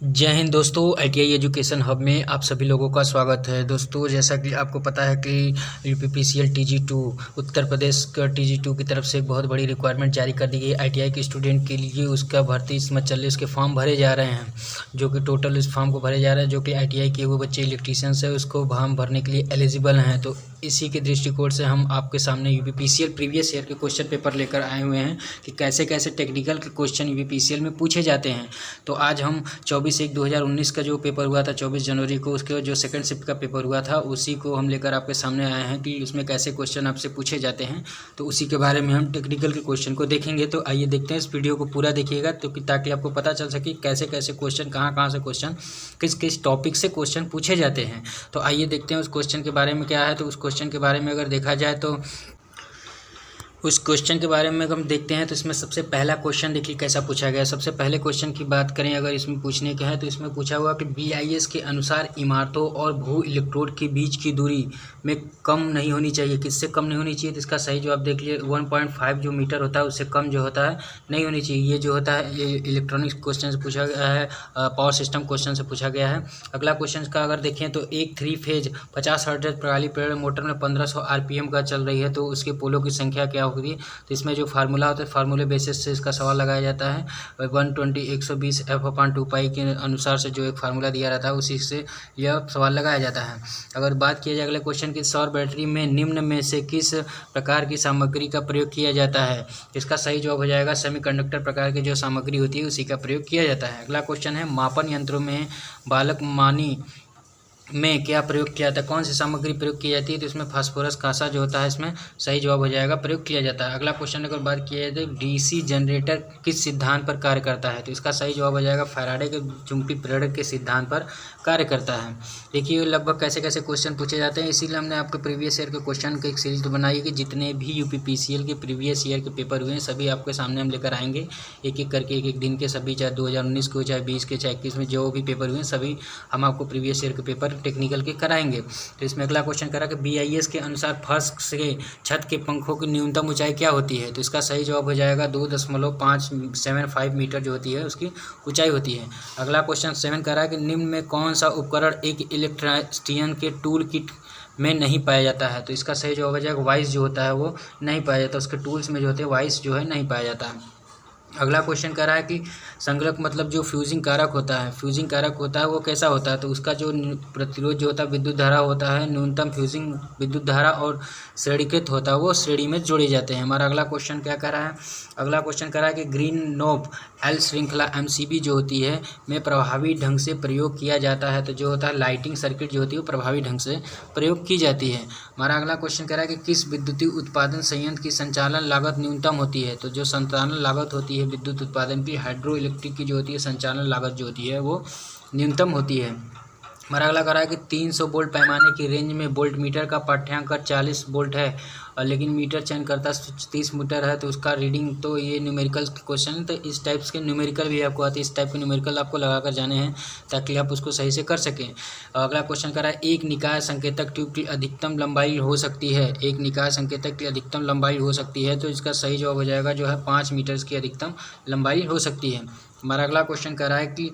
जय हिंद दोस्तों, ITI education hub में आप सभी लोगों का स्वागत है। दोस्तों, जैसा कि आपको पता है कि यूपीपीसीएल टीजी2 उत्तर प्रदेश का टीजी2 की तरफ से एक बहुत बड़ी रिक्वायरमेंट जारी कर दी गई है आईटीआई के स्टूडेंट के लिए। उसका भर्ती इसमें चल रही, उसके फॉर्म भरे जा रहे हैं, जो कि टोटल इस फॉर्म को भरे जा रहे हैं, जो कि आईटीआई के वो बच्चे इलेक्ट्रीशियंस है उसको फॉर्म भरने के लिए एलिजिबल हैं। तो इसी के दृष्टिकोण से हम आपके सामने यूपीपीसीएल प्रीवियस ईयर के क्वेश्चन पेपर लेकर आए हुए हैं कि कैसे कैसे टेक्निकल के क्वेश्चन यूपीपीसीएल में पूछे जाते हैं। तो आज हम 24/1/2019 का जो पेपर हुआ था 24 जनवरी को, उसके जो सेकंड शिफ्ट का पेपर हुआ था उसी को हम लेकर आपके सामने आए हैं कि उसमें कैसे क्वेश्चन आपसे पूछे जाते हैं। तो उसी के बारे में हम टेक्निकल के क्वेश्चन को देखेंगे। तो आइए देखते हैं, इस वीडियो को पूरा देखिएगा तो ताकि आपको पता चल सके कैसे कैसे क्वेश्चन, कहाँ से क्वेश्चन, किस किस टॉपिक से क्वेश्चन पूछे जाते हैं। तो आइए देखते हैं उस क्वेश्चन के बारे में क्या है। तो उस क्वेश्चन के बारे में अगर देखा जाए तो उस क्वेश्चन के बारे में हम देखते हैं तो इसमें सबसे पहला क्वेश्चन देखिए कैसा पूछा गया है। सबसे पहले क्वेश्चन की बात करें अगर इसमें पूछने का है तो इसमें पूछा हुआ कि बीआईएस के अनुसार इमारतों और भू इलेक्ट्रोड के बीच की दूरी में कम नहीं होनी चाहिए। किससे कम नहीं होनी चाहिए? तो इसका सही जवाब देख लीजिए 1.5 जो मीटर होता है उससे कम जो होता है नहीं होनी चाहिए। ये जो होता है ये इलेक्ट्रॉनिक्स क्वेश्चन से पूछा गया है, पावर सिस्टम क्वेश्चन से पूछा गया है। अगला क्वेश्चन का अगर देखें तो एक 3 फेज 50 हर्ट्ज प्रणाली प्रेरण मोटर में 1500 आरपीएम का चल रही है तो उसके पोलों की संख्या क्या होगी? तो इसमें जो फार्मूला होता है फार्मूले बेसिस से इसका सवाल लगाया जाता है। 120 F/2 पाई के अनुसार से जो एक फार्मूला दिया रहता है उसी से यह सवाल लगाया जाता है। अगर बात किया जाए अगले क्वेश्चन की, सौर बैटरी में निम्न में से किस प्रकार की सामग्री का प्रयोग किया जाता है? इसका सही जवाब हो जाएगा सेमीकंडक्टर प्रकार की जो सामग्री होती है उसी का प्रयोग किया जाता है। अगला क्वेश्चन है, मापन यंत्रों में बालकमानी में क्या प्रयोग किया जाता है? कौन सी सामग्री प्रयोग की जाती है? तो इसमें फास्फोरस कांसा जो होता है इसमें सही जवाब हो जाएगा, प्रयोग किया जाता है। अगला क्वेश्चन अगर बात किया जाए तो डीसी जनरेटर किस सिद्धांत पर कार्य करता है? तो इसका सही जवाब हो जाएगा फैराडे के चुंबकीय प्रेरण के सिद्धांत पर कार्य करता है। देखिए लगभग कैसे कैसे क्वेश्चन पूछे जाते हैं, इसीलिए हमने आपके प्रीवियस ईयर के क्वेश्चन की एक सीरीज तो बनाई है कि जितने भी यूपीपीसीएल के प्रीवियस ईयर के पेपर हुए हैं सभी आपके सामने हम लेकर आएंगे एक एक करके, एक एक दिन के सभी, चाहे 2019 के, चाहे 20 के, चाहे 21 में जो भी पेपर हुए हैं सभी हम आपको प्रीवियस ईयर के पेपर टेक्निकल के कराएंगे। तो इसमें अगला क्वेश्चन करा कि बीआईएस के अनुसार फर्श से छत के पंखों की न्यूनतम ऊंचाई क्या होती है? तो इसका सही जवाब हो जाएगा 2.575 मीटर जो होती है उसकी ऊंचाई होती है। अगला क्वेश्चन 7 करा कि निम्न में कौन सा उपकरण एक इलेक्ट्रीशियन के टूल किट में नहीं पाया जाता है? तो इसका सही जवाब हो जाएगा वाइस जो होता है वो नहीं पाया जाता, उसके टूल्स में जो होते हैं वाइस जो है नहीं पाया जाता है। अगला क्वेश्चन कर रहा है कि संगलक मतलब जो फ्यूजिंग कारक होता है, फ्यूजिंग कारक होता है वो कैसा होता है? तो उसका जो प्रतिरोध जो होता है विद्युत धारा होता है, न्यूनतम फ्यूजिंग विद्युत धारा और श्रेणीकृत होता है वो श्रेणी में जोड़े जाते हैं। हमारा अगला क्वेश्चन क्या कर रहा है? अगला क्वेश्चन कर रहा है कि ग्रीन नोब एल श्रृंखला एमसीबी जो होती है में प्रभावी ढंग से प्रयोग किया जाता है। तो जो होता है लाइटिंग सर्किट जो होती है वो प्रभावी ढंग से प्रयोग की जाती है। हमारा अगला क्वेश्चन कह रहा है कि किस विद्युतीय उत्पादन संयंत्र की संचालन लागत न्यूनतम होती है? तो जो संचालन लागत होती है विद्युत उत्पादन की, हाइड्रो इलेक्ट्रिक की जो होती है संचालन लागत जो होती है वो न्यूनतम होती है। हमारा अगला कह रहा है कि 300 वोल्ट पैमाने की रेंज में वोल्ट मीटर का पाठ्यांक 40 वोल्ट है और लेकिन मीटर चयन करता 30 मीटर है तो उसका रीडिंग, तो ये न्यूमेरिकल क्वेश्चन है। तो इस टाइप्स के न्यूमेरिकल भी आपको आते हैं, इस टाइप के न्यूमेरिकल आपको लगा कर जाने हैं ताकि आप उसको सही से कर सकें। अगला क्वेश्चन कर रहा है एक निकाय संकेतक ट्यूब की अधिकतम लंबाई हो सकती है? एक निकाय संकेतक की अधिकतम लंबाई हो सकती है तो इसका सही जवाब हो जाएगा जो है 5 मीटर की अधिकतम लंबाई हो सकती है। हमारा अगला क्वेश्चन कर रहा है कि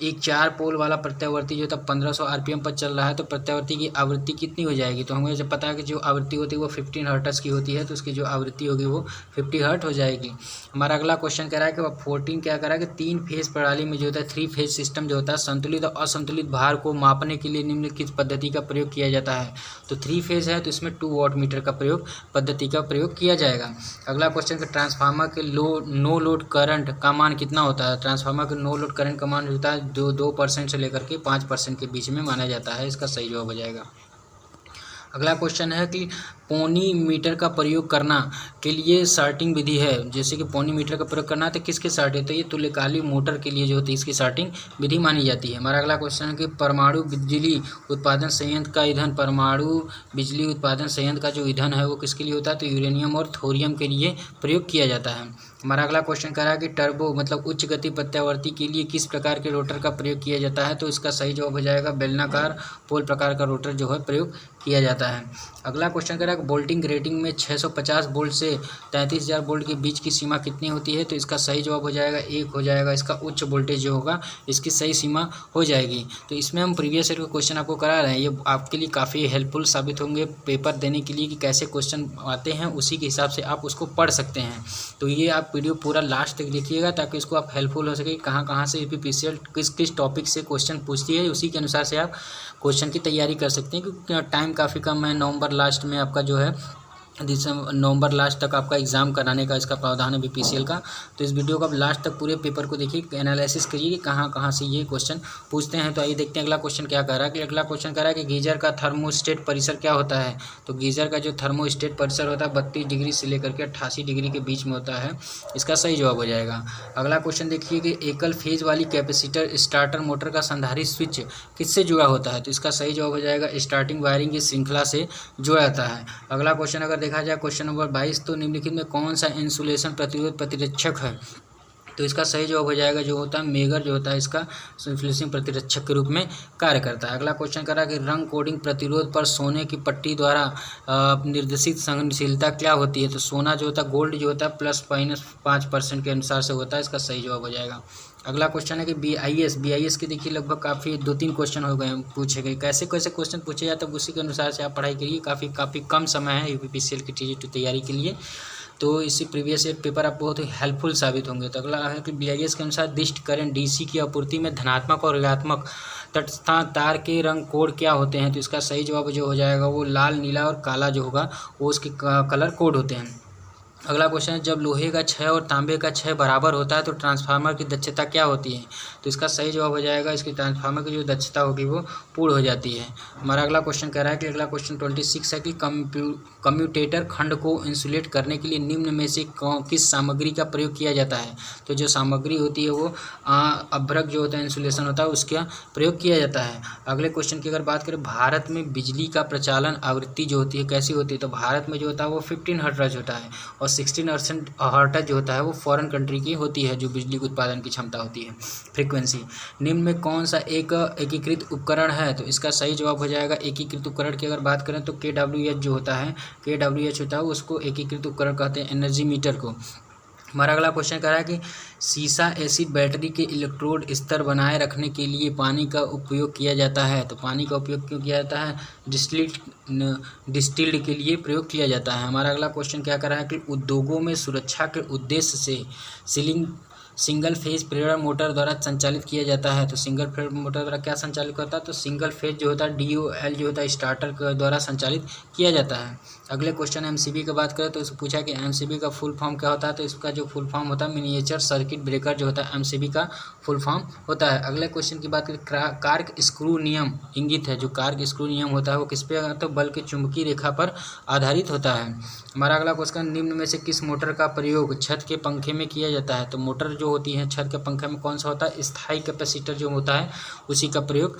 एक 4 पोल वाला प्रत्यावर्ती जो था 1500 आरपीएम पर चल रहा है तो प्रत्यावर्ती की आवृत्ति कितनी हो जाएगी? तो हमें जब पता है कि जो आवृत्ति होती है वो 15 हर्ट्ज की होती है तो उसकी जो आवृत्ति होगी वो 50 हर्ट्ज हो जाएगी। हमारा अगला क्वेश्चन कह रहा है कि 14 क्या कह रहा है कि 3 फेज प्रणाली में जो होता है 3 फेज सिस्टम जो होता है संतुलित और असंतुलित भार को मापने के लिए निम्न किस पद्धति का प्रयोग किया जाता है? तो 3 फेज है तो इसमें 2 वाट मीटर का पद्धति का प्रयोग किया जाएगा। अगला क्वेश्चन कि ट्रांसफार्मर के नो लोड करंट का मान कितना होता है? ट्रांसफार्मर के नो लोड करंट का मान होता है 2% से लेकर के 5% के बीच में माना जाता है। इसका सही जवाब हो जाएगा। अगला क्वेश्चन है कि पौनी मीटर का प्रयोग करना के लिए शार्टिंग विधि है। जैसे कि पौनी मीटर का प्रयोग करना है तो किसके शार्टिंग? तो ये तुल्यकालिक मोटर के लिए जो होती है इसकी शार्टिंग विधि मानी जाती है। हमारा अगला क्वेश्चन है कि परमाणु बिजली उत्पादन संयंत्र का ईंधन, परमाणु बिजली उत्पादन संयंत्र का जो ईंधन है वो किसके लिए होता है? तो यूरेनियम और थोरियम के लिए प्रयोग किया जाता है। हमारा अगला क्वेश्चन कह रहा है कि टर्बो मतलब उच्च गति प्रत्यावर्ती के लिए किस प्रकार के रोटर का प्रयोग किया जाता है? तो इसका सही जवाब हो जाएगा बेलनाकार पोल प्रकार का रोटर जो है प्रयोग किया जाता है। अगला क्वेश्चन कह रहा है रहा है कि बोल्टिंग रेटिंग में 650 वोल्ट से 33,000 वोल्ट के बीच की सीमा कितनी होती है, तो इसका सही जवाब हो जाएगा 1 हो जाएगा। इसका उच्च वोल्टेज जो होगा इसकी सही सीमा हो जाएगी। तो इसमें हम प्रीवियस ईयर के क्वेश्चन आपको करा रहे हैं, ये आपके लिए काफ़ी हेल्पफुल साबित होंगे पेपर देने के लिए कि कैसे क्वेश्चन आते हैं, उसी के हिसाब से आप उसको पढ़ सकते हैं। तो ये आप वीडियो पूरा लास्ट तक देखिएगा ताकि इसको आप हेल्पफुल हो सके, कहाँ से यूपीपीसीएल किस किस टॉपिक से क्वेश्चन पूछती है, उसी के अनुसार से आप क्वेश्चन की तैयारी कर सकते हैं। क्योंकि टाइम काफ़ी कम है, नवंबर लास्ट में आपका जो है नवंबर लास्ट तक आपका एग्ज़ाम कराने का इसका प्रावधान है बीपीसीएल का। तो इस वीडियो को आप लास्ट तक पूरे पेपर को देखिए, एनालिसिस करिए कि कहाँ से ये क्वेश्चन पूछते हैं। तो आइए देखते हैं अगला क्वेश्चन क्या कह रहा है। कि अगला क्वेश्चन कह रहा है कि गीजर का थर्मोस्टेट परिसर क्या होता है। तो गीजर का जो थर्मोस्टेट परिसर होता है 32 डिग्री से लेकर के 88 डिग्री के बीच में होता है। इसका सही जवाब हो जाएगा। अगला क्वेश्चन देखिए कि एकल फेज वाली कैपेसिटर स्टार्टर मोटर का संधारित्र स्विच किससे जुड़ा होता है। तो इसका सही जवाब हो जाएगा स्टार्टिंग वायरिंग की श्रृंखला से जुड़ा जाता है। अगला क्वेश्चन अगर देखा जाए क्वेश्चन नंबर 22, तो निम्नलिखित में कौन सा इंसुलेशन प्रतिरोध प्रतिरक्षक है। तो इसका सही जवाब हो जाएगा जो होता है मेगर, जो होता है इसका इंसुलेशन प्रतिरक्षक के रूप में कार्य करता है। अगला क्वेश्चन कर रहा है कि रंग कोडिंग प्रतिरोध पर सोने की पट्टी द्वारा निर्देशित संवेदनशीलता क्या होती है। तो सोना जो होता है गोल्ड जो होता है ±5% के अनुसार से होता है। इसका सही जवाब हो जाएगा। अगला क्वेश्चन है कि BIS की देखिए लगभग काफ़ी 2-3 क्वेश्चन हो गए पूछे गए। कैसे क्वेश्चन पूछे जाते हैं उसी के अनुसार से आप पढ़ाई करिए। काफ़ी कम समय है यूपीपीसीएल की TG2 तैयारी के लिए, तो इसी प्रीवियस ईयर पेपर आप बहुत ही हेल्पफुल साबित होंगे। तो अगला है कि BIS के अनुसार दिष्ट करंट DC की आपूर्ति में धनात्मक और ऋणात्मक तटस्थ तार के रंग कोड क्या होते हैं। तो इसका सही जवाब जो हो जाएगा वो लाल, नीला और काला जो होगा वो उसके कलर कोड होते हैं। अगला क्वेश्चन है जब लोहे का क्षय और तांबे का क्षय बराबर होता है तो ट्रांसफार्मर की दक्षता क्या होती है। तो इसका सही जवाब हो जाएगा इसकी ट्रांसफार्मर की जो दक्षता होगी वो पूर्ण हो जाती है। हमारा अगला क्वेश्चन कह रहा है कि अगला क्वेश्चन 26 है कि कम्यूटेटर खंड को इंसुलेट करने के लिए निम्न में से किस सामग्री का प्रयोग किया जाता है। तो जो सामग्री होती है वो अभ्रक जो होता है इंसुलेशन होता है उसका प्रयोग किया जाता है। अगले क्वेश्चन की अगर बात करें भारत में बिजली का प्रचालन आवृत्ति जो होती है कैसी होती है। तो भारत में जो होता है वो 15 हर्ट्ज होता है और 16 हर्ट्ज जो होता है वो फॉरेन कंट्री की होती है जो बिजली के उत्पादन की क्षमता होती है फ्रीक्वेंसी। निम्न में कौन सा एक एकीकृत उपकरण है। तो इसका सही जवाब हो जाएगा एकीकृत उपकरण की अगर बात करें तो KWH जो होता है उसको एकीकृत उपकरण कहते हैं, एनर्जी मीटर को। हमारा अगला क्वेश्चन कह रहा है कि सीसा एसिड बैटरी के इलेक्ट्रोड स्तर बनाए रखने के लिए पानी का उपयोग किया जाता है। तो पानी का उपयोग क्यों किया जाता है, डिस्टिल्ड के लिए प्रयोग किया जाता है। हमारा अगला क्वेश्चन क्या कर रहा है कि उद्योगों में सुरक्षा के उद्देश्य से सिंगल फेज प्रेरण मोटर द्वारा संचालित किया जाता है। तो सिंगल फेज मोटर द्वारा क्या संचालित होता है। तो सिंगल फेज जो होता है DOL जो होता है स्टार्टर के द्वारा संचालित किया जाता है। अगले क्वेश्चन MCB की बात करें तो इससे पूछा कि MCB का फुल फॉर्म क्या होता है। तो इसका जो फुल फॉर्म होता है मिनिएचर सर्किट ब्रेकर जो होता है MCB का फुल फॉर्म होता है। अगले क्वेश्चन की बात करें कार्क स्क्रू नियम इंगित है। जो कार्क स्क्रू नियम होता है वो किस पे तो बल के चुंबकीय रेखा पर आधारित होता है। हमारा अगला क्वेश्चन निम्न में से किस मोटर का प्रयोग छत के पंखे में किया जाता है। तो मोटर जो होती है छत के पंखे में कौन सा होता है, स्थायी कैपेसिटर जो होता है उसी का प्रयोग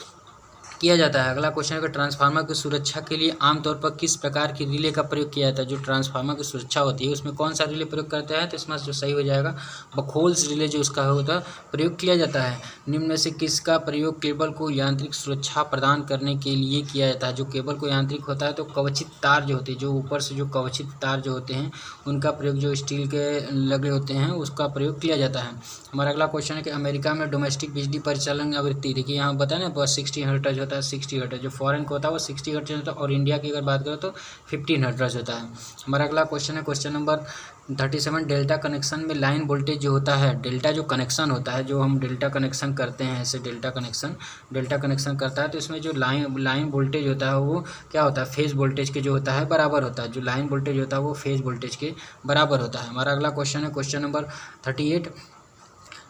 किया जाता है। अगला क्वेश्चन है कि ट्रांसफार्मर की सुरक्षा के लिए आमतौर पर किस प्रकार की रिले का प्रयोग किया जाता है। जो ट्रांसफार्मर की सुरक्षा होती है उसमें कौन सा रिले प्रयोग करते हैं। तो इसमें जो सही हो जाएगा बखोल्स रिले जो उसका होता है प्रयोग किया जाता है। निम्न में से किसका प्रयोग केबल को यांत्रिक सुरक्षा प्रदान करने के लिए किया जाता है। जो केबल को यांत्रिक होता है तो कवचित तार जो होते हैं, जो ऊपर से जो कवचित तार जो होते हैं उनका प्रयोग जो स्टील के लगे होते हैं उसका प्रयोग किया जाता है। हमारा अगला क्वेश्चन है कि अमेरिका में डोमेस्टिक बिजली परिचालन आवृत्ति देखिए यहाँ बताया ना 60 हर्ट्ज होता है, 60 हर्ट्ज जो फॉरेन को होता है वो 60 हर्ट्ज होता है और इंडिया की अगर बात करें तो 15 हर्ट्ज होता है। हमारा अगला क्वेश्चन है क्वेश्चन नंबर 37 डेल्टा कनेक्शन में लाइन वोल्टेज जो होता है, डेल्टा जो कनेक्शन होता है जो हम डेल्टा कनेक्शन करते हैं ऐसे डेल्टा कनेक्शन करता है तो इसमें जो लाइन वोल्टेज होता है वो क्या होता है फेज वोल्टेज के जो होता है बराबर होता है। जो लाइन वोल्टेज होता है वो फेज वोल्टेज के बराबर होता है। हमारा अगला क्वेश्चन है क्वेश्चन नंबर 38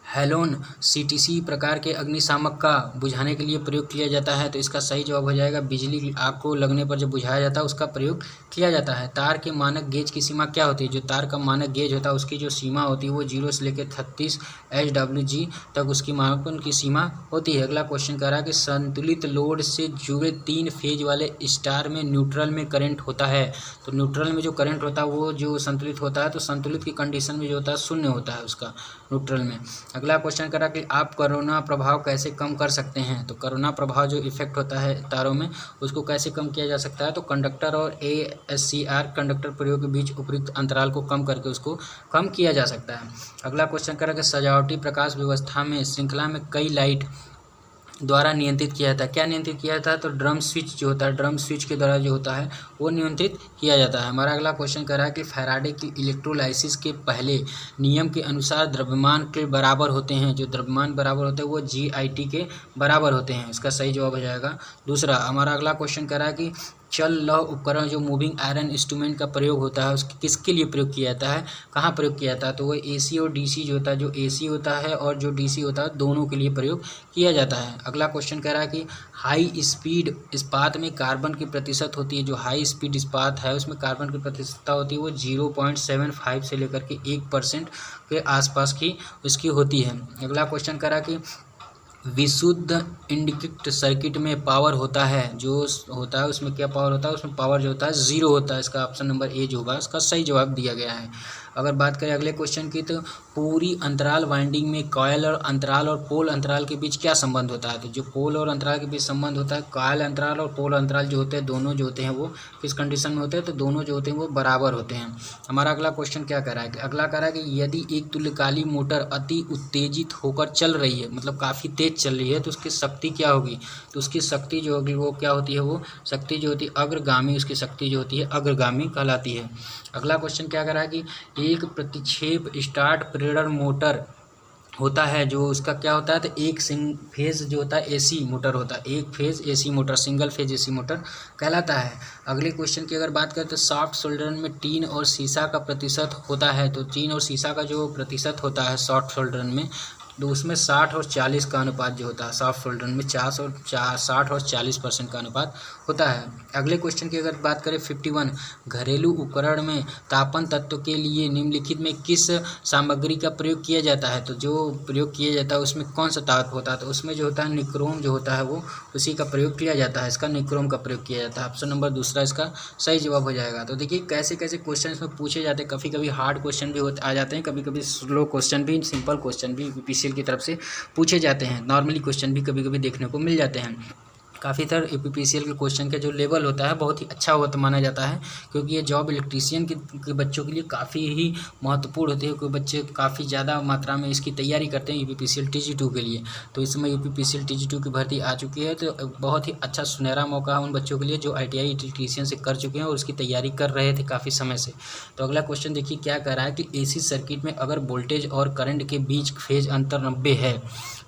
हेलोन CTC प्रकार के अग्निशामक का बुझाने के लिए प्रयोग किया जाता है। तो इसका सही जवाब हो जाएगा बिजली की आग को लगने पर जो बुझाया जाता है उसका प्रयोग किया जाता है। तार के मानक गेज की सीमा क्या होती है। जो तार का मानक गेज होता है उसकी जो सीमा होती है वो 0 से लेकर 36 HWG तक उसकी मापन की सीमा होती है। अगला क्वेश्चन कह रहा है कि संतुलित लोड से जुड़े 3 फेज वाले स्टार में न्यूट्रल में करंट होता है। तो न्यूट्रल में जो करंट होता है वो जो संतुलित होता है तो संतुलित की कंडीशन में जो होता है 0 होता है उसका न्यूट्रल में। अगला क्वेश्चन करा कि आप कोरोना प्रभाव कैसे कम कर सकते हैं। तो कोरोना प्रभाव जो इफेक्ट होता है तारों में, उसको कैसे कम किया जा सकता है। तो कंडक्टर और ASCR कंडक्टर प्रयोग के बीच उपयुक्त अंतराल को कम करके उसको कम किया जा सकता है। अगला क्वेश्चन करा कि सजावटी प्रकाश व्यवस्था में श्रृंखला में कई लाइट द्वारा नियंत्रित किया जाता है। क्या नियंत्रित किया जाता है। तो ड्रम स्विच जो होता है, ड्रम स्विच के द्वारा जो होता है वो नियंत्रित किया जाता है। हमारा अगला क्वेश्चन कह रहा है कि फैराडे की इलेक्ट्रोलाइसिस के पहले नियम के अनुसार द्रव्यमान के बराबर होते हैं। जो द्रव्यमान बराबर होते हैं वो GIT के बराबर होते हैं। इसका सही जवाब हो जाएगा दूसरा। हमारा अगला क्वेश्चन कह रहा है कि चल लौह उपकरण जो मूविंग आयरन इंस्ट्रूमेंट का प्रयोग होता है उसके किसके लिए प्रयोग किया जाता है, कहाँ प्रयोग किया जाता है। तो वो AC और DC जो होता है, जो AC होता है और जो DC होता है दोनों के लिए प्रयोग किया जाता है। अगला क्वेश्चन कह रहा है कि हाई स्पीड इस्पात में कार्बन की प्रतिशत होती है। जो हाई स्पीड इस्पात है उसमें कार्बन की प्रतिशतता होती है वो 0.75 से लेकर के 1% के आसपास की उसकी होती है। अगला क्वेश्चन कह रहा है कि विशुद्ध इंडक्ट सर्किट में पावर होता है, जो होता है उसमें क्या पावर होता है, उसमें पावर जो होता है 0 होता है। इसका ऑप्शन नंबर A जो होगा इसका सही जवाब दिया गया है। अगर बात करें अगले क्वेश्चन की, तो पूरी अंतराल वाइंडिंग में कॉयल और अंतराल और पोल अंतराल के बीच क्या संबंध होता है। तो जो पोल और अंतराल के बीच संबंध होता है, कॉयल अंतराल और पोल अंतराल जो होते हैं दोनों जो होते हैं वो किस कंडीशन में होते हैं। तो दोनों जो होते हैं वो बराबर होते हैं। हमारा अगला क्वेश्चन क्या कह रहा है कि अगला कह रहा है कि यदि एक तुल्यकाली मोटर अति उत्तेजित होकर चल रही है, मतलब काफ़ी तेज चल रही है, तो उसकी शक्ति क्या होगी। तो उसकी शक्ति जो होगी वो क्या होती है, वो शक्ति जो होती है अग्रगामी, उसकी शक्ति जो होती है अग्रगामी कहलाती है। अगला क्वेश्चन क्या कर रहा है कि एक प्रतिक्षेप स्टार्ट प्रेरण मोटर होता है, जो उसका क्या होता है। तो एक फेज जो होता है AC मोटर होता है, एक phase AC motor, single phase AC motor कहलाता है। अगले क्वेश्चन की अगर बात करें तो सॉफ्ट सोल्डरन में टीन और सीसा का प्रतिशत होता है। तो टीन और सीसा का जो प्रतिशत होता है सॉफ्ट सोल्डरन में, तो उसमें 60 और 40 का अनुपात जो होता है। सॉफ्ट सोल्डरन में 60 और 40% का अनुपात होता है। अगले क्वेश्चन की अगर बात करें 51, घरेलू उपकरण में तापन तत्व के लिए निम्नलिखित में किस सामग्री का प्रयोग किया जाता है। तो जो प्रयोग किया जाता है उसमें कौन सा तत्व होता है। तो उसमें जो होता है निक्रोम जो होता है वो उसी का प्रयोग किया जाता है। इसका निक्रोम का प्रयोग किया जाता है। ऑप्शन नंबर दूसरा इसका सही जवाब हो जाएगा। तो देखिए कैसे कैसे क्वेश्चन इसमें पूछे जाते हैं। कभी कभी हार्ड क्वेश्चन भी आ जाते हैं, कभी कभी स्लो क्वेश्चन भी, सिंपल क्वेश्चन भी UPPCL की तरफ से पूछे जाते हैं। नॉर्मली क्वेश्चन भी कभी कभी देखने को मिल जाते हैं। काफ़ी तरह UPPCL के क्वेश्चन का जो लेवल होता है बहुत ही अच्छा होता माना जाता है, क्योंकि ये जॉब इलेक्ट्रीशियन के बच्चों के लिए काफ़ी ही महत्वपूर्ण होती है। क्योंकि बच्चे काफ़ी ज़्यादा मात्रा में इसकी तैयारी करते हैं UPPCL TG2 के लिए। तो इस समय UPPCL TG2 की भर्ती आ चुकी है, तो बहुत ही अच्छा सुनहरा मौका है उन बच्चों के लिए जो ITI इलेक्ट्रीशियन से कर चुके हैं और उसकी तैयारी कर रहे थे काफ़ी समय से। तो अगला क्वेश्चन देखिए क्या कह रहा है कि AC सर्किट में अगर वोल्टेज और करंट के बीच फेज अंतर 90 है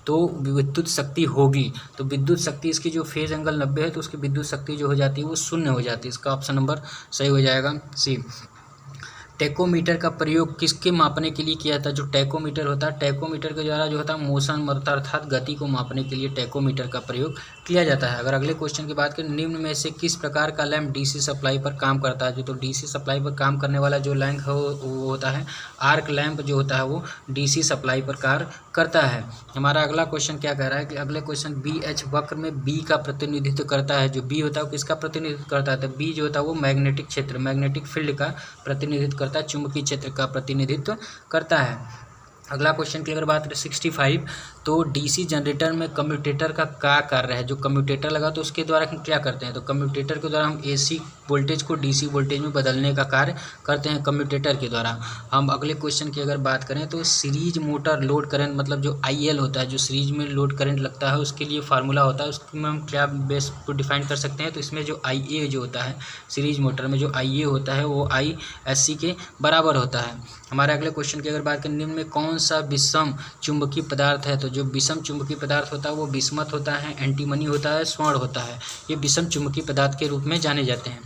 तो विद्युत शक्ति होगी। तो विद्युत शक्ति इसकी जो फेज एंगल 90 है तो उसकी विद्युत शक्ति जो हो जाती है वो 0 हो जाती है। इसका ऑप्शन नंबर सही हो जाएगा C। टेकोमीटर का प्रयोग किसके मापने के लिए किया था। जो टेकोमीटर होता है, टेकोमीटर के द्वारा जो होता है मोशन अर्थात गति को मापने के लिए टेकोमीटर का प्रयोग किया जाता है। अगर अगले क्वेश्चन की बात करें, निम्न में से किस प्रकार का लैंप DC सप्लाई पर काम करता है। तो DC सप्लाई पर काम करने वाला जो लैंप है वो होता है आर्क लैंप जो होता है वो DC सप्लाई पर कार्य करता है। हमारा अगला क्वेश्चन क्या कह रहा है कि अगले क्वेश्चन BH वक्र में B का प्रतिनिधित्व करता है। जो B होता है वो किसका प्रतिनिधित्व करता है। तो B जो होता है वो मैग्नेटिक क्षेत्र, मैग्नेटिक फील्ड का प्रतिनिधित्व करता है, चुंबकीय क्षेत्र का प्रतिनिधित्व करता है। अगला क्वेश्चन की अगर बात करें 65, तो DC जनरेटर में कम्यूटेटर का क्या कार्य है। जो कम्यूटेटर लगा तो उसके द्वारा हम क्या करते हैं। तो कम्यूटेटर के द्वारा हम AC वोल्टेज को DC वोल्टेज में बदलने का कार्य करते हैं कम्यूटेटर के द्वारा। हम अगले क्वेश्चन की अगर बात करें तो सीरीज मोटर लोड करंट, मतलब जो IL होता है, जो सीरीज में लोड करंट लगता है उसके लिए फार्मूला होता है, उसमें हम क्या बेस को डिफाइन कर सकते हैं। तो इसमें जो IA जो होता है सीरीज मोटर में जो IA होता है वो ISC के बराबर होता है। हमारे अगले क्वेश्चन की अगर बात करें, निम्न में कौन सा विषम चुंबकीय पदार्थ है। तो जो विषम चुंबकीय पदार्थ होता है वो बिस्मथ होता है, एंटीमनी होता है, स्वर्ण होता है। ये विषम चुंबकीय पदार्थ के रूप में जाने जाते हैं।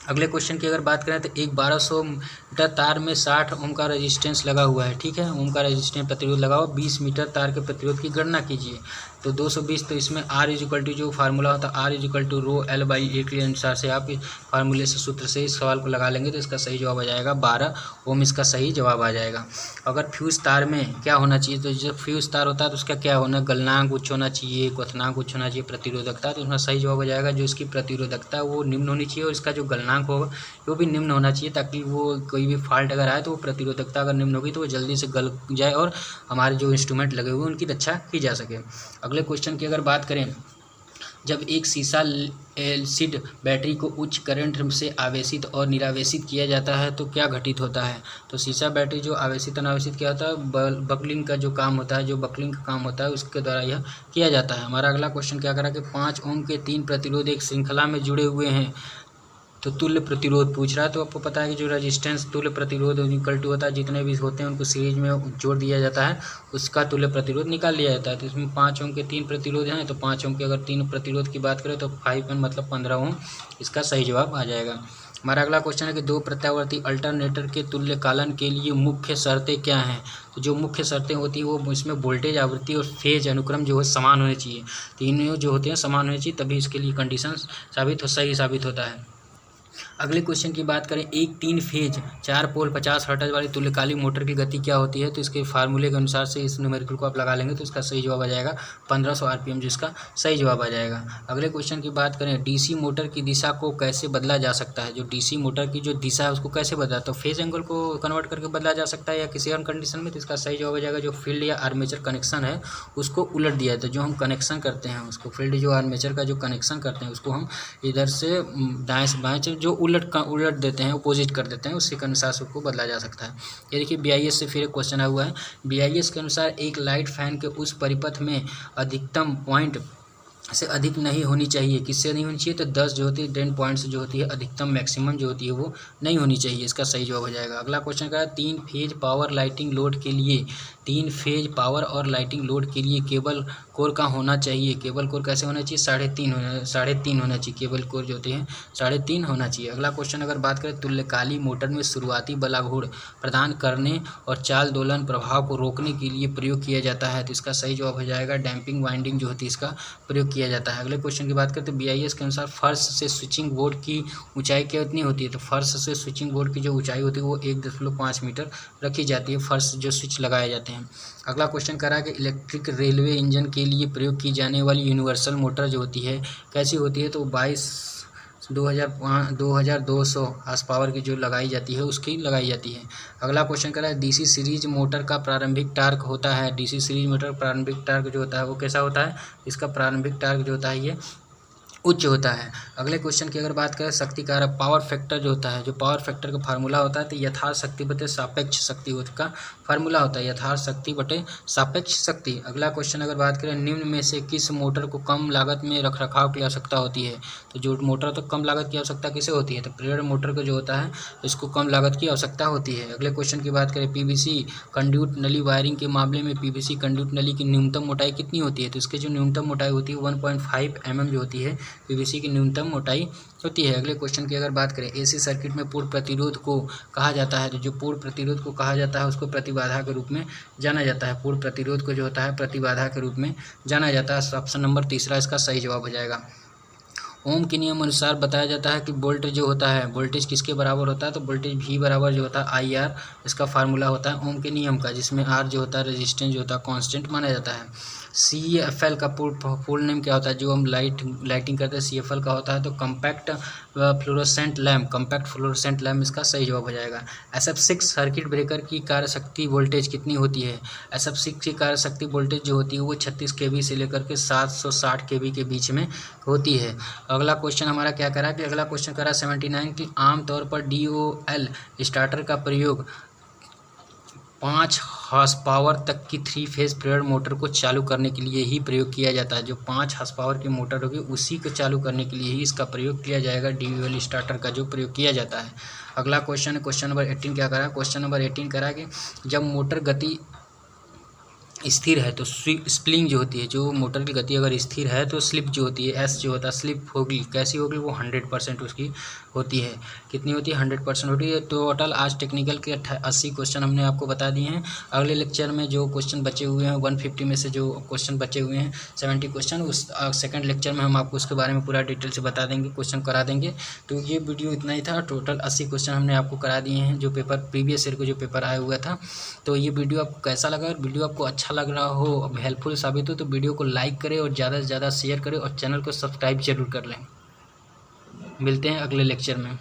अगले क्वेश्चन की अगर बात करें तो एक 1200 मीटर तार में 60 ओम का रेजिस्टेंस लगा हुआ है। ठीक है, ओम का रेजिस्टेंस प्रतिरोध लगा हुआ, 20 मीटर तार के प्रतिरोध की गणना कीजिए। तो 220, तो इसमें R = जो फार्मूला होता है R = ρL/A के अनुसार से आप फार्मूले से सूत्र से इस सवाल को लगा लेंगे तो इसका सही जवाब आ जाएगा 12 ओम। इसका सही जवाब आ जाएगा। अगर फ्यूज तार में क्या होना चाहिए, तो जब फ्यूज तार होता है तो उसका क्या होना, गलनांक उच्च होना चाहिए, क्वथनांक उच्च होना चाहिए, प्रतिरोधकता, तो उसमें सही जवाब हो जाएगा जो इसकी प्रतिरोधकता वो निम्न होनी चाहिए और इसका जो गलनांक स्थिरांक होगा वो भी निम्न होना चाहिए, ताकि वो कोई भी फॉल्ट अगर आए तो वो प्रतिरोधकता अगर निम्न होगी तो वो जल्दी से गल जाए और हमारे जो इंस्ट्रूमेंट लगे हुए उनकी रक्षा की जा सके। अगले क्वेश्चन की अगर बात करें, जब एक सीसा एसिड बैटरी को उच्च करंट से आवेशित और निरावेशित किया जाता है तो क्या घटित होता है? तो सीसा बैटरी जो आवेशित अनावेशित किया होता है, बकलिंग का जो काम होता है, जो बकलिंग का काम होता है उसके द्वारा यह किया जाता है। हमारा अगला क्वेश्चन क्या करा कि 5 ओम के 3 प्रतिरोध एक श्रृंखला में जुड़े हुए हैं तो तुल्य प्रतिरोध पूछ रहा है। तो आपको पता है कि जो रेजिस्टेंस तुल्य प्रतिरोध इक्वल टू होता है, जितने भी होते हैं उनको सीरीज में जोड़ दिया जाता है, उसका तुल्य प्रतिरोध निकाल लिया जाता है। तो इसमें 5 ओम के 3 प्रतिरोध हैं, तो 5 ओम के अगर 3 प्रतिरोध की बात करें तो 5 ओम मतलब 15 ओम इसका सही जवाब आ जाएगा। हमारा अगला क्वेश्चन है कि 2 प्रत्यावर्ती अल्टरनेटर के तुल्यकालन के लिए मुख्य शर्तें क्या हैं? तो जो मुख्य शर्तें होती हैं वो इसमें वोल्टेज, आवृत्ति और फेज अनुक्रम जो है समान होने चाहिए। तीनों जो होते हैं समान होने चाहिए, तभी इसके लिए कंडीशन सही साबित होता है। अगले क्वेश्चन की बात करें, एक 3 फेज 4 पोल 50 हर्ट्ज वाली तुल्यकालिक मोटर की गति क्या होती है? तो इसके फार्मूले के अनुसार से इस न्यूमेरिकल को आप लगा लेंगे तो इसका सही जवाब आ जाएगा 1500 आरपीएम, जिसका सही जवाब आ जाएगा। अगले क्वेश्चन की बात करें, डीसी मोटर की दिशा को कैसे बदला जा सकता है? जो डीसी मोटर की जो दिशा है उसको कैसे बदला, तो फेज एंगल को कन्वर्ट करके बदला जा सकता है या किसी अन्य कंडीशन में। तो इसका सही जवाब आ जाएगा जो फील्ड या आर्मेचर कनेक्शन है उसको उलट दिया है। तो जो हम कनेक्शन करते हैं उसको, फील्ड जो आर्मेचर का जो कनेक्शन करते हैं उसको हम इधर से दाएँ से बाएँ जो उलट देते हैं, अपोजिट कर देते हैं, उसी के अनुसार से उसको बदला जा सकता है। ये देखिए BIS से फिर एक क्वेश्चन आया हुआ है। BIS के अनुसार एक लाइट फैन के उस परिपथ में अधिकतम पॉइंट से अधिक नहीं होनी चाहिए। किससे नहीं होनी चाहिए? तो 10 जो होती है 10 पॉइंट से जो होती है अधिकतम मैक्सिमम जो होती है वो नहीं होनी चाहिए। इसका सही जवाब हो जाएगा। अगला क्वेश्चन का 3 फेज पावर लाइटिंग लोड के लिए 3 फेज पावर और लाइटिंग लोड के लिए केबल कोर का होना चाहिए। केबल कोर कैसे होना चाहिए? 3.5 होना चाहिए। केबल कोर जो होती है 3.5 होना चाहिए। अगला क्वेश्चन अगर बात करें, तुल्यकालिक मोटर में शुरुआती बलाघूर्ण प्रदान करने और चाल दोलन प्रभाव को रोकने के लिए प्रयोग किया जाता है। तो इसका सही जवाब हो जाएगा डैम्पिंग वाइंडिंग जो होती है इसका प्रयोग किया जाता है। अगले क्वेश्चन की बात करते हैं, BIS के अनुसार फर्श से स्विचिंग बोर्ड की ऊंचाई कितनी होती है? तो फर्श से स्विचिंग बोर्ड की जो ऊंचाई होती है वो 1.5 मीटर रखी जाती है, फर्श जो स्विच लगाए जाते हैं। अगला क्वेश्चन कह रहा है कि इलेक्ट्रिक रेलवे इंजन के लिए प्रयोग की जाने वाली यूनिवर्सल मोटर जो होती है कैसी होती है? तो 2200 हार्स पावर की जो लगाई जाती है उसकी लगाई जाती है। अगला क्वेश्चन कह रहा है, DC सीरीज मोटर का प्रारंभिक टार्क होता है। DC सीरीज मोटर प्रारंभिक टार्क जो होता है वो कैसा होता है? इसका प्रारंभिक टार्क जो होता है ये उच्च होता है। अगले क्वेश्चन की अगर बात करें, शक्ति कारक पावर फैक्टर जो होता है, जो पावर फैक्टर का फार्मूला होता है तो यथार्थ शक्ति बटे सापेक्ष शक्ति का फार्मूला होता है, यथार्थ शक्ति बटे सापेक्ष शक्ति। अगला क्वेश्चन अगर बात करें, निम्न में से किस मोटर को कम लागत में रखरखाव की आवश्यकता होती है? तो जो मोटर तो कम लागत की आवश्यकता किसे होती है? तो प्रेरण मोटर को जो होता है इसको कम लागत की आवश्यकता होती है। अगले क्वेश्चन की बात करें, PVC कंड्यूट नली वायरिंग के मामले में PVC कंड्यूट नली की न्यूनतम मोटाई कितनी होती है? तो इसकी जो न्यूनतम मोटाई होती है 1.5 mm जो होती है PVC की न्यूनतम मोटाई होती है। अगले क्वेश्चन की अगर बात करें, AC सर्किट में पूर्ण प्रतिरोध को कहा जाता है। तो जो पूर्ण प्रतिरोध को कहा जाता है उसको प्रतिबाधा के रूप में जाना जाता है। पूर्ण प्रतिरोध को जो होता है प्रतिबाधा के रूप में जाना जाता है। ऑप्शन नंबर 3 इसका सही जवाब हो जाएगा। ओम के नियम अनुसार बताया जाता है कि वोल्टेज जो होता है, वोल्टेज किसके बराबर होता है? तो वोल्टेज V बराबर जो होता है IR इसका फार्मूला होता है ओम के नियम का, जिसमें R जो होता है रेजिस्टेंस जो होता है कांस्टेंट माना जाता है। CFL का फुल नेम क्या होता है? जो हम लाइटिंग करते हैं CFL का होता है तो compact fluorescent lamp, compact fluorescent lamp इसका सही जवाब हो जाएगा। SF6 सर्किट ब्रेकर की कार्यशक्ति वोल्टेज कितनी होती है? SF6 की कार्यशक्ति वोल्टेज जो होती है वो 36 kV से लेकर के 760 kV के बीच में होती है। अगला क्वेश्चन हमारा क्या करा कि अगला क्वेश्चन करा 79 की आमतौर पर DOL स्टार्टर का प्रयोग 5 हार्स पावर तक की 3 फेज प्रेरण मोटर को चालू करने के लिए ही प्रयोग किया जाता है। जो 5 हार्स पावर की मोटर होगी उसी को चालू करने के लिए ही इसका प्रयोग किया जाएगा, DOL स्टार्टर का जो प्रयोग किया जाता है। अगला क्वेश्चन है क्वेश्चन नंबर 18 क्या करा? क्वेश्चन नंबर 18 करा कि जब मोटर गति स्थिर है तो स्प्रिंग जो होती है, जो मोटर की गति अगर स्थिर है तो स्लिप जो होती है S जो होता है स्लिप होगी, कैसी होगी? वो 100% उसकी होती है। कितनी होती है? 100% होती है। टोटल आज टेक्निकल के 80 क्वेश्चन हमने आपको बता दिए हैं। अगले लेक्चर में जो क्वेश्चन बचे हुए हैं 150 में से जो क्वेश्चन बचे हुए हैं 70 क्वेश्चन, उस सेकंड लेक्चर में हम आपको उसके बारे में पूरा डिटेल से बता देंगे, क्वेश्चन करा देंगे। तो ये वीडियो इतना ही था। टोटल 80 क्वेश्चन हमने आपको करा दिए हैं जो पेपर प्रीवियस ईयर को जो पेपर आया हुआ था। तो ये वीडियो आपको कैसा लगा? वीडियो आपको अच्छा लग रहा हो, हेल्पफुल साबित हो तो वीडियो को लाइक करें और ज़्यादा से ज़्यादा शेयर करें और चैनल को सब्सक्राइब जरूर कर लें। मिलते हैं अगले लेक्चर में।